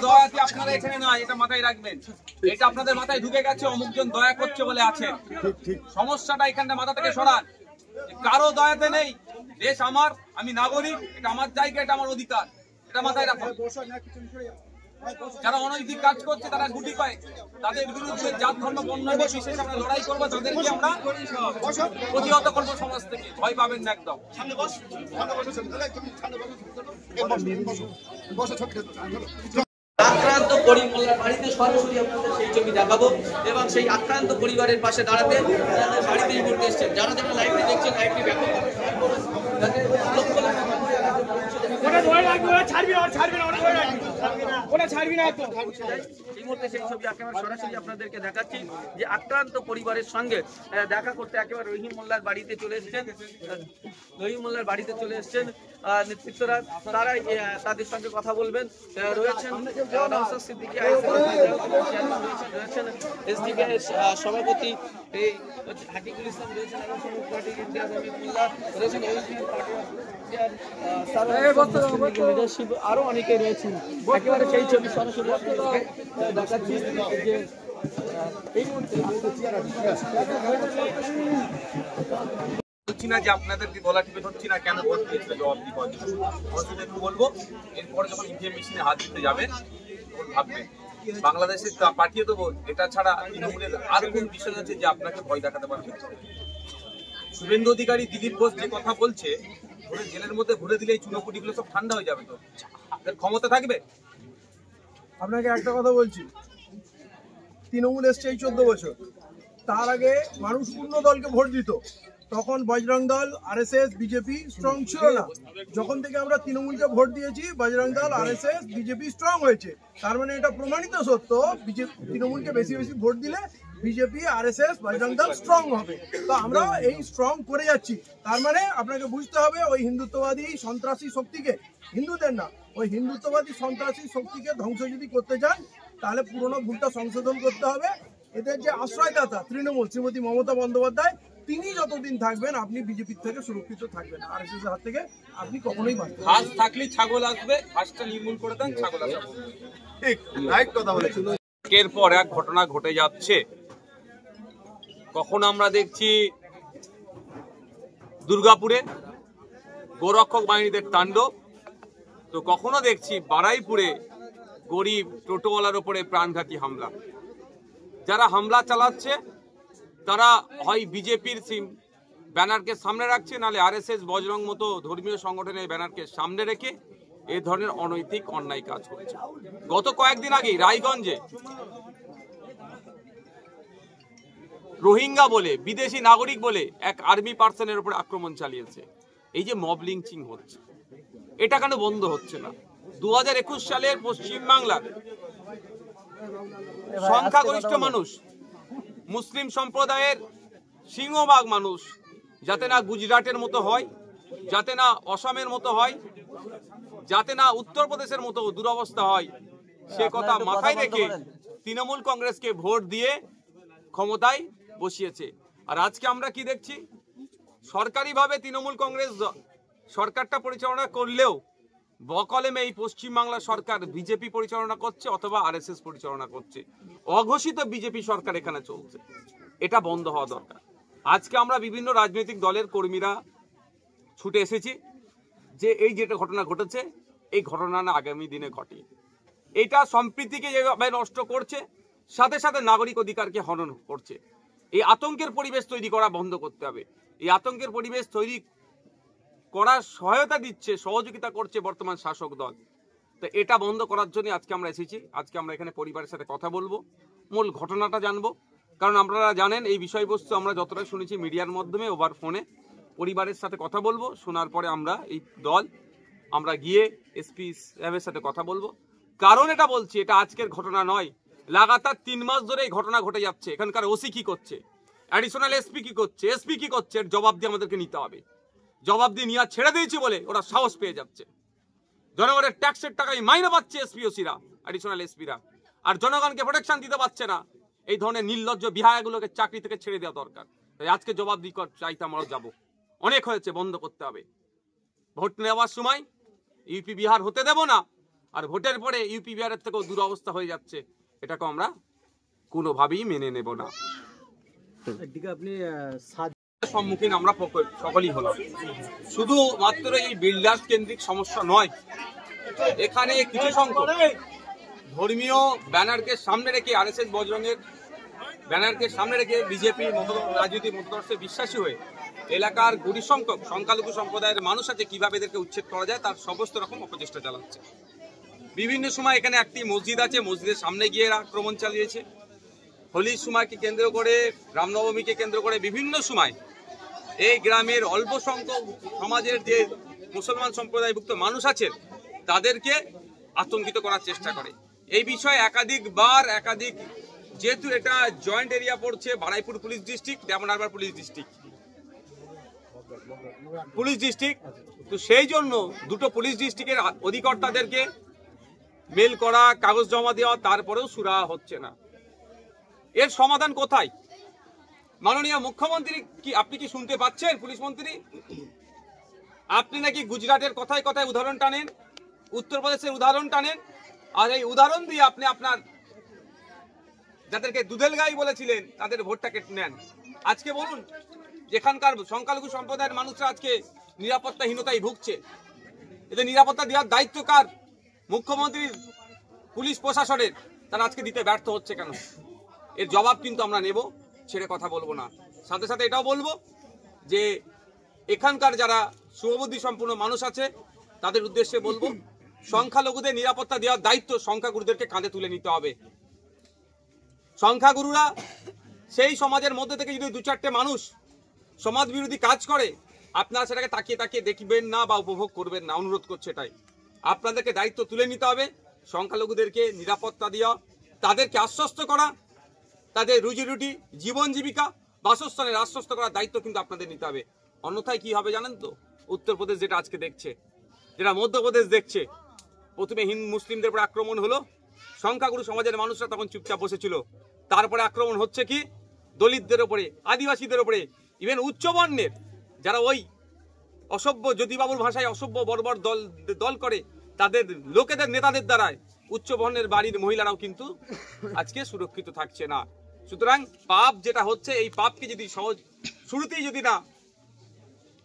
দয়াতে আপনারা এখানে নয়, এটা মাথায় রাখবেন। এটা আপনাদের মাথায় ঢুকে গেছে, অমুকজন দয়া করছে বলে আছে। সমস্যাটা এখানটা মাথা থেকে সরান। কারো দয়াতে নেই, দেশ আমার, আমি নাগরিক, এটা আমার জায়গা, এটা আমার অধিকার, এটা মাথায় রাখুন। যারা অনৈতিক কাজ করছে তারা গুটি পায়, তাদের বিরুদ্ধে জাত ধর্ম বর্ণ বিশেষে আমরা লড়াই করবো, তাদেরকে আমরা প্রতিহত করবো সমাজ থেকে। ভয় পাবেন না একদম। আক্রান্ত পরিবারের বাড়িতে সরাসরি আপনাদের সেই ছবি দেখাবো এবং সেই আক্রান্ত পরিবারের পাশে দাঁড়াতে তাদের বাড়িতে ঘুরতে এসছেন। যারা যারা লাইভটি দেখছেন, লাইভটি ব্যাপক এই মুহূর্তে সেই ছবি একেবারে সরাসরি আপনাদেরকে দেখাচ্ছি যে আক্রান্ত পরিবারের সঙ্গে দেখা করতে একেবারে রহিম মোল্লার বাড়িতে চলে এসেছেন। রহিম মোল্লার বাড়িতে চলে এসেছেন নেতৃত্বরা, তারাই তাদের সঙ্গে কথা বলবেন। রয়েছেন নওশাদ সিদ্দিকী, রয়েছেন এসডিপিআই সভাপতি হাকিকুল ইসলাম, রয়েছেন রয়েছেন লিডারশিপ, আরো অনেকে রয়েছেন। একেবারে সেই ছবি সরাসরি দেখাচ্ছি যে এই মুহূর্তে বলছি না যে আপনাদেরকে গলা টিপে ধরছি না, কেন ভোট দিয়েছিল জবাব দিতে একটু বলবো। এরপরে যখন ইভিএম মেশিনে হাত দিতে যাবেন তখন ভাববেন বাংলাদেশে পাঠিয়ে দেবো। এটা ছাড়া তৃণমূলের আর কোন বিষয় আছে যে আপনাকে ভয় দেখাতে পারবে? শুভেন্দু অধিকারী, দিলীপ ঘোষ যে কথা বলছে, ধরে জেলের মধ্যে ঘুরে দিলে এই চুনোপুটিগুলো সব ঠান্ডা হয়ে যাবে, তো ক্ষমতা থাকবে? আপনাকে একটা কথা বলছি, তৃণমূল এসছে এই 14 বছর, তার আগে মানুষ অন্য দলকে ভোট দিত, তখন বজরং দল, আরএসএস, বিজেপি স্ট্রং ছিল না। যখন থেকে আমরা তৃণমূলকে ভোট দিয়েছি, বজরং দল, আরএসএস, বিজেপি স্ট্রং হয়েছে। তার মানে এটা প্রমাণিত সত্য, তৃণমূলকে বেশি বেশি ভোট দিলে বিজেপি, আরএসএস, বজরং দল স্ট্রং হবে। তো আমরা এই স্ট্রং করে যাচ্ছি। তার মানে আপনাকে বুঝতে হবে, ওই হিন্দুত্ববাদী সন্ত্রাসী শক্তিকে, হিন্দুদের না, ওই হিন্দুত্ববাদী সন্ত্রাসী শক্তিকে ধ্বংস যদি করতে চান, তাহলে পুরনো ভুলটা সংশোধন করতে হবে। এদের যে আশ্রয়দাতা তৃণমূল, শ্রীমতী মমতা বন্দ্যোপাধ্যায়, তিনি যতদিন থাকবেন আপনি বিজেপির থেকে সুরক্ষিত থাকবেন, আরএসএস এর হাত থেকে আপনি কখনোই বাঁচবেন না। হাঁস থাকলেই ছাগল আসবে, হাঁসটা নির্মূল করে দেন, ছাগল আসবে। ঠিক রাইট কথা বলেছেন। একের পর এক ঘটনা ঘটে যাচ্ছে। কখন আমরা দেখছি দুর্গাপুরে গোরক্ষক বাহিনীদের তাণ্ডব, তো কখনো দেখছি বারাইপুরে গরিব টোটোওয়ালার উপরে প্রাণঘাতী হামলা। যারা হামলা চালাচ্ছে তারা হয় বিজেপির ব্যানারকে সামনে রাখছে, নাহলে আরএসএস, বজরং মতো ধর্মীয় সংগঠনের ব্যানারকে সামনে রেখে এই ধরনের অনৈতিক অন্যায় কাজ করছে। গত কয়েকদিন আগেই রায়গঞ্জে রোহিঙ্গা বলে, বিদেশি নাগরিক বলে এক আর্মি পার্সনের উপর আক্রমণ চালিয়েছে। এই যে মব লিঞ্চিং হচ্ছে, এটা কেন বন্ধ হচ্ছে না? 2021 সালের পশ্চিমবাংলার সংখ্যাগরিষ্ঠ মানুষ, মুসলিম সম্প্রদায়ের সিংহভাগ মানুষ, যাতে না গুজরাটের মতো হয়, যাতে না অসমের মতো হয়, যাতে না উত্তরপ্রদেশের মতো দুরবস্থা হয়, সে কথা মাথায় রেখে তৃণমূল কংগ্রেসকে ভোট দিয়ে ক্ষমতায় বসিয়েছে। আর আজকে আমরা কি দেখছি? সরকারিভাবে তৃণমূল কংগ্রেস সরকারটা পরিচালনা করলেও বকলমে এই পশ্চিমবাংলা সরকার বিজেপি পরিচালনা করছে অথবা আরএসএস পরিচালনা করছে। অঘোষিত বিজেপি সরকার এখানে চলছে, এটা বন্ধ হওয়া দরকার। আজকে আমরা বিভিন্ন রাজনৈতিক দলের কর্মীরা ছুটে এসেছি যে এই যেটা ঘটনা ঘটেছে, এই ঘটনা না আগামী দিনে ঘটে। এটা সম্প্রীতিকে যেভাবে নষ্ট করছে, সাথে সাথে নাগরিক অধিকারকে হনন করছে। এই আতঙ্কের পরিবেশ তৈরি করা বন্ধ করতে হবে। এই আতঙ্কের পরিবেশ তৈরি করার সহায়তা দিচ্ছে, সহযোগিতা করছে বর্তমান শাসক দল। তো এটা বন্ধ করার জন্য আজকে আমরা এসেছি। আজকে আমরা এখানে পরিবারের সাথে কথা বলবো, মূল ঘটনাটা জানবো। কারণ আপনারা জানেন এই বিষয়বস্তু আমরা যতটা শুনেছি মিডিয়ার মাধ্যমে, ওভার ফোনে, পরিবারের সাথে কথা বলবো। শোনার পরে আমরা এই দল আমরা গিয়ে এসপি সাহেবের সাথে কথা বলবো। কারণ এটা বলছি, এটা আজকের ঘটনা নয়, লাগাতার 3 মাস ধরে এই ঘটনা ঘটে যাচ্ছে। এখানকার ওসি কি করছে, অ্যাডিশনাল এসপি কি করছে, এসপি কি করছে, এর জবাব দিয়ে আমাদেরকে নিতে হবে। জবাব দিয়ে নিয়ে ছেড়ে দিয়েছি বলে ওরা সাহস পেয়ে যাচ্ছে। জনগণের ট্যাক্সের টাকায় মাইনে পাচ্ছে এসপিওসিরা, অ্যাডিশনাল এসপিরা, আর জনগণকে প্রোটেকশন দিতে পারছে না। এই ধরনের নির্লজ্জ বিহায়াগুলোকে চাকরি থেকে ছেড়ে দেওয়া দরকার। তাই আজকে জবাব দিয়ে চাইতে আমরা যাবো। অনেক হয়েছে, বন্ধ করতে হবে। ভোট নেওয়ার সময় ইউপি বিহার হতে দেব না, আর ভোটের পরে ইউপি বিহারের থেকেও দুরবস্থা হয়ে যাচ্ছে, এটাকে আমরা কোনোভাবেই মেনে নেব না। সম্মুখীন আমরা সকলেই হলাম। শুধু মাত্র এই বিল্ডার্স কেন্দ্রিক সমস্যা নয়, এখানে কিছু সংখ্যক ধর্মীয় ব্যানারকে সামনে রেখে, আরএসএস বজরঙ্গের ব্যানারকে সামনে রেখে বিজেপি রাজনৈতিক মতদর্শে বিশ্বাসী হয়ে এলাকার গুড়ি সংখ্যক সংখ্যালঘু সম্প্রদায়ের মানুষ আছে, কিভাবে এদেরকে উচ্ছেদ করা যায় তার সমস্ত রকম অপচেষ্টা চালাচ্ছে। বিভিন্ন সময় এখানে একটি মসজিদ আছে, মসজিদের সামনে গিয়ে আক্রমণ চালিয়েছে। হোলির সময়কে কেন্দ্র করে, রামনবমীকে কেন্দ্র করে বিভিন্ন সময় এই গ্রামের অল্প সংখ্যক সমাজের যে মুসলমান সম্প্রদায়ভুক্ত মানুষ আছেন তাদেরকে আতঙ্কিত করার চেষ্টা করে। এই বিষয়ে একাধিক যেহেতু এটা জয়েন্ট এরিয়া পড়ছে, Baraipur police district, Diamond Harbour police district, তো সেই জন্য দুটো পুলিশ ডিস্ট্রিক্টের অধিকর্তাদেরকে মেল করা, কাগজ জমা দেওয়া, তারপরেও সুরাহা হচ্ছে না। এর সমাধান কোথায়? মাননীয় মুখ্যমন্ত্রী কি আপনি কি শুনতে পাচ্ছেন? পুলিশ মন্ত্রী, আপনি নাকি গুজরাটের কথায় কথায় উদাহরণ টানেন, উত্তরপ্রদেশের উদাহরণ টানেন, আর এই উদাহরণ দিয়ে আপনি আপনার যাদেরকে দুধেল গাই বলেছিলেন তাদের ভোটটা কেটে নেন। আজকে বলুন, যেখানকার সংখ্যালঘু সম্প্রদায়ের মানুষরা আজকে নিরাপত্তাহীনতায় ভুগছে, এদের নিরাপত্তা দেওয়ার দায়িত্ব কার? মুখ্যমন্ত্রীর, পুলিশ প্রশাসনের। তারা আজকে দিতে ব্যর্থ হচ্ছে কেন? এর জবাব কিন্তু আমরা নেব, ছেড়ে কথা বলবো না। সাথে সাথে এটাও বলবো যে এখানকার যারা শুভবুদ্ধি সম্পূর্ণ মানুষ আছে তাদের উদ্দেশ্যে বলবো, সংখ্যালঘুদের নিরাপত্তা দেওয়ার দায়িত্ব সংখ্যাগুরুদেরকে কাঁধে তুলে নিতে হবে। সংখ্যাগুরুরা সেই সমাজের মধ্যে থেকে যদি দু চারটে মানুষ সমাজ বিরোধী কাজ করে, আপনারা সেটাকে তাকিয়ে তাকিয়ে দেখবেন না বা উপভোগ করবেন না। অনুরোধ করছে এটাই, আপনাদেরকে দায়িত্ব তুলে নিতে হবে। সংখ্যালঘুদেরকে নিরাপত্তা দেওয়া, তাদেরকে আশ্বস্ত করা, তাদের রুজি রুটি, জীবন জীবিকা, বাসস্থানের আশ্বস্ত করার দায়িত্ব কিন্তু আপনাদের নিতে হবে। অন্যথায় কি হবে জানেন তো? উত্তরপ্রদেশ যেটা আজকে দেখছে, যেটা মধ্যপ্রদেশ দেখছে, প্রথমে হিন্দু মুসলিমদের উপর আক্রমণ হলো, সংখ্যাগুরু সমাজের মানুষরা তখন চুপচাপ বসেছিল, তারপরে আক্রমণ হচ্ছে কি দলিতদের উপরে, আদিবাসীদের উপরে, ইভেন উচ্চবর্ণের যারা ওই অসভ্য, জ্যোতিবাবুর ভাষায় অসভ্য বর্বর দল করে, তাদের লোকেদের নেতাদের দ্বারায় উচ্চবর্ণের বাড়ির মহিলারাও কিন্তু আজকে সুরক্ষিত থাকছে না। সুতরাং পাপ যেটা হচ্ছে, এই পাপকে যদি সহজ শুরুতেই যদি না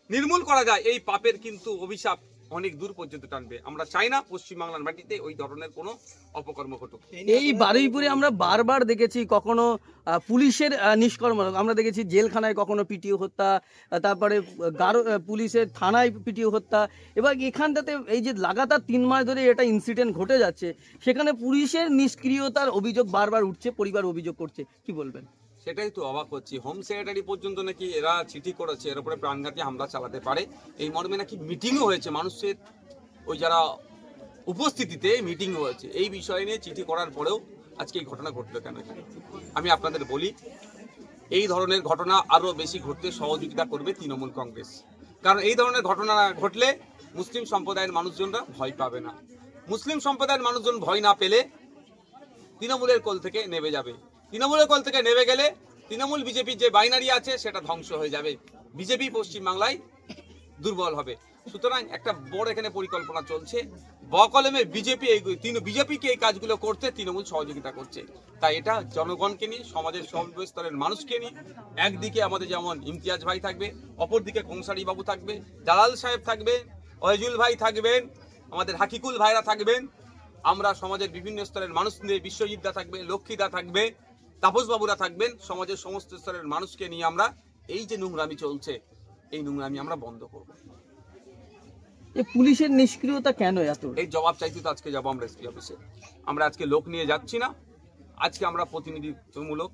নির্মূল করা যায়, এই পাপের কিন্তু অভিশাপ অনেক দূর পর্যন্ত টানবে। আমরা চাই না পশ্চিমবাংলার মাটিতে ওই ধরনের কোনো অপকর্ম ঘটুক। এই বারুইপুরে আমরা বারবার দেখেছি কখনো পুলিশের নিষ্কর্ম, আমরা দেখেছি জেলখানায় কখনো পিটিও হত্যা, তারপরে পুলিশের থানায় পিটিও হত্যা, এবার এখানটাতে এই যে লাগাতার 3 মাস ধরে এটা ইনসিডেন্ট ঘটে যাচ্ছে, সেখানে পুলিশের নিষ্ক্রিয়তার অভিযোগ বারবার উঠছে, পরিবার অভিযোগ করছে, কি বলবেন? সেটাই তো অবাক হচ্ছি, হোম সেক্রেটারি পর্যন্ত নাকি এরা চিঠি করেছে এর উপরে প্রাণঘাতী হামলা চালাতে পারে, এই মর্মে নাকি মিটিংও হয়েছে, মানুষের ওই যারা উপস্থিতিতে মিটিং হয়েছে। এই বিষয় নিয়ে চিঠি করার পরেও আজকে এই ঘটনা ঘটলো কেন? আমি আপনাদের বলি, এই ধরনের ঘটনা আরো বেশি ঘটতে সহযোগিতা করবে তৃণমূল কংগ্রেস। কারণ এই ধরনের ঘটনা ঘটলে মুসলিম সম্প্রদায়ের মানুষজনরা ভয় পাবে না। মুসলিম সম্প্রদায়ের মানুষজন ভয় না পেলে তৃণমূলের কোল থেকে নেমে যাবে। তৃণমূলের কোল থেকে নেমে গেলে তৃণমূল বিজেপির যে বাইনারি আছে সেটা ধ্বংস হয়ে যাবে, বিজেপি পশ্চিমবাংলায় দুর্বল হবে। সুতরাং একটা বড় এখানে পরিকল্পনা চলছে, বকলমে বিজেপিকে এই কাজগুলো করতে তৃণমূল সহযোগিতা করছে। তাই এটা জনগণকে নিয়ে, সমাজের সর্বস্তরের মানুষকে নিয়ে, একদিকে আমাদের যেমন ইমতিয়াজ ভাই থাকবে, অপরদিকে কংসারী বাবু থাকবে, জালাল সাহেব থাকবে, ওয়াইজুল ভাই থাকবেন, আমাদের হাকিকুল ভাইরা থাকবেন, আমরা সমাজের বিভিন্ন স্তরের মানুষ নিয়ে, বিশ্বজিৎদা থাকবে, লক্ষ্মীদা থাকবে, তাপস বাবুরা থাকবেন, সমাজের সমস্ত স্তরের মানুষকে নিয়ে আমরা এই যে নোংরামি চলছে, এই নোংরামি আমরা বন্ধ করব। এই পুলিশের নিষ্ক্রিয়তা কেন এত? এই জবাব চাইতে তো আজকে যাবো আমরা এসপি অফিসে। আমরা আজকে লোক নিয়ে যাচ্ছি না, আজকে আমরা প্রতিনিধিত্বমূলক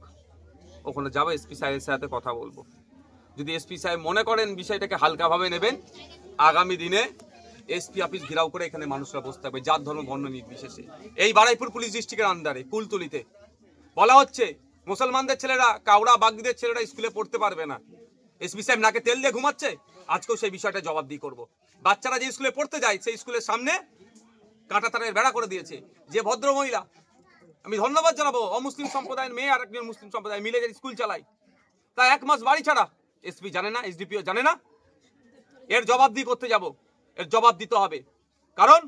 ওখানে যাবো, এসপি সাহেবের সাথে কথা বলবো। যদি এসপি সাহেব মনে করেন বিষয়টাকে হালকাভাবে নেবেন, আগামী দিনে এসপি অফিস ঘেরাও করে এখানে মানুষরা বসতে হবে, জাত ধর্ম বর্ণ নির্বিশেষে। এই বারুইপুর পুলিশ ডিস্ট্রিক্টের আন্ডারে কুলতলিতে বলা হচ্ছে মুসলমানদের ছেলেরা, কাউড়া বাগদিদের ছেলেরা স্কুলে পড়তে পারবে না। এসপি সাহেব নাকে তেল দিয়ে ঘুমাচ্ছে, আজকেও সেই বিষয়টা জবাবদিহি করব। বাচ্চারা যে স্কুলে পড়তে যায় সেই স্কুলের সামনে কাঁটা তারের বেড়া করে দিয়েছে যে ভদ্র মহিলা, আমি ধন্যবাদ জানাবো, অমুসলিম সম্প্রদায়ের মেয়ে আর একজন মুসলিম সম্প্রদায় মিলে যে স্কুল চালায়, তা 1 মাস বাড়ি ছাড়া। এসপি জানে না, এসডিপিও জানে না। এর জবাবদিহি করতে যাব, এর জবাব দিতে হবে। কারণ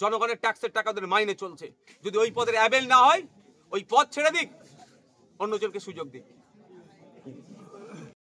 জনগণের ট্যাক্সের টাকা ওদের মাইনে চলছে। যদি ওই পদের অ্যাবেল না হয়, ওই পদ ছেড়ে দিক, অন্যজনকে সুযোগ দিক।